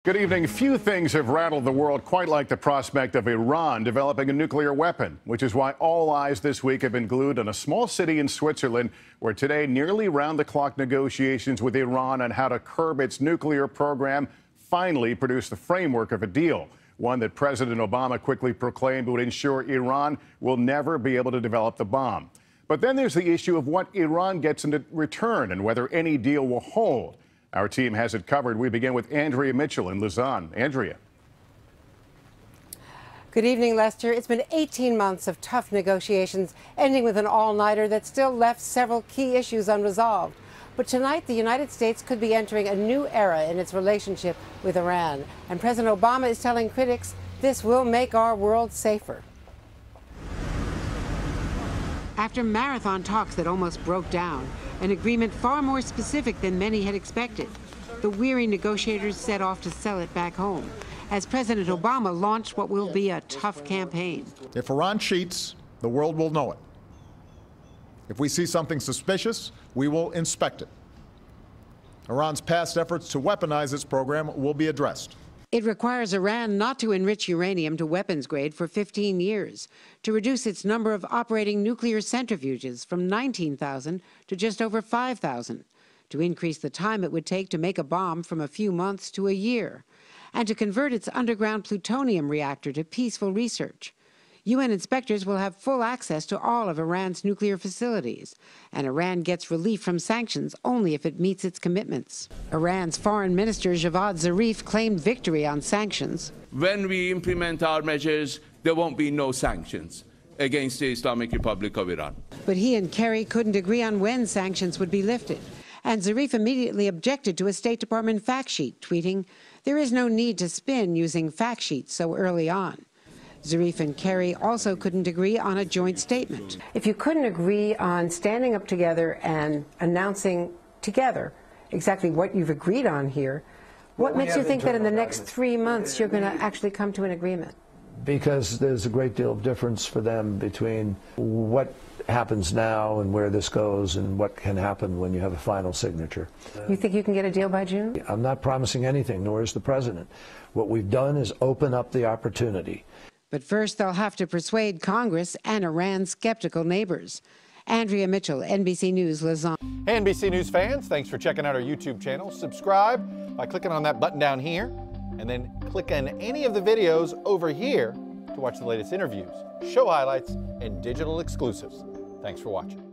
Good evening. Few things have rattled the world quite like the prospect of Iran developing a nuclear weapon, which is why all eyes this week have been glued on a small city in Switzerland, where today nearly round-the-clock negotiations with Iran on how to curb its nuclear program finally produced the framework of a deal, one that President Obama quickly proclaimed would ensure Iran will never be able to develop the bomb. But then there's the issue of what Iran gets in return and whether any deal will hold. Our team has it covered. We begin with Andrea Mitchell in Lausanne. Andrea. Good evening, Lester. It's been 18 months of tough negotiations, ending with an all-nighter that still left several key issues unresolved. But tonight, the United States could be entering a new era in its relationship with Iran. And President Obama is telling critics this will make our world safer. After marathon talks that almost broke down, an agreement far more specific than many had expected, the weary negotiators set off to sell it back home, as President Obama launched what will be a tough campaign. If Iran cheats, the world will know it. If we see something suspicious, we will inspect it. Iran's past efforts to weaponize its program will be addressed. It requires Iran not to enrich uranium to weapons grade for 15 years, to reduce its number of operating nuclear centrifuges from 19,000 to just over 5,000, to increase the time it would take to make a bomb from a few months to a year, and to convert its underground plutonium reactor to peaceful research. UN inspectors will have full access to all of Iran's nuclear facilities, and Iran gets relief from sanctions only if it meets its commitments. Iran's Foreign Minister Javad Zarif claimed victory on sanctions. When we implement our measures, there won't be no sanctions against the Islamic Republic of Iran. But he and Kerry couldn't agree on when sanctions would be lifted. And Zarif immediately objected to a State Department fact sheet, tweeting, "There is no need to spin using fact sheets so early on." Zarif and Kerry also couldn't agree on a joint statement. If you couldn't agree on standing up together and announcing together exactly what you've agreed on here, what makes you think that in the next 3 months you're going to actually come to an agreement? Because there's a great deal of difference for them between what happens now and where this goes and what can happen when you have a final signature. You think you can get a deal by June? I'm not promising anything, nor is the president. What we've done is open up the opportunity. But first, they'll have to persuade Congress and Iran's skeptical neighbors. Andrea Mitchell, NBC News, Lausanne. Hey, NBC News fans, thanks for checking out our YouTube channel. Subscribe by clicking on that button down here, and then click on any of the videos over here to watch the latest interviews, show highlights, and digital exclusives. Thanks for watching.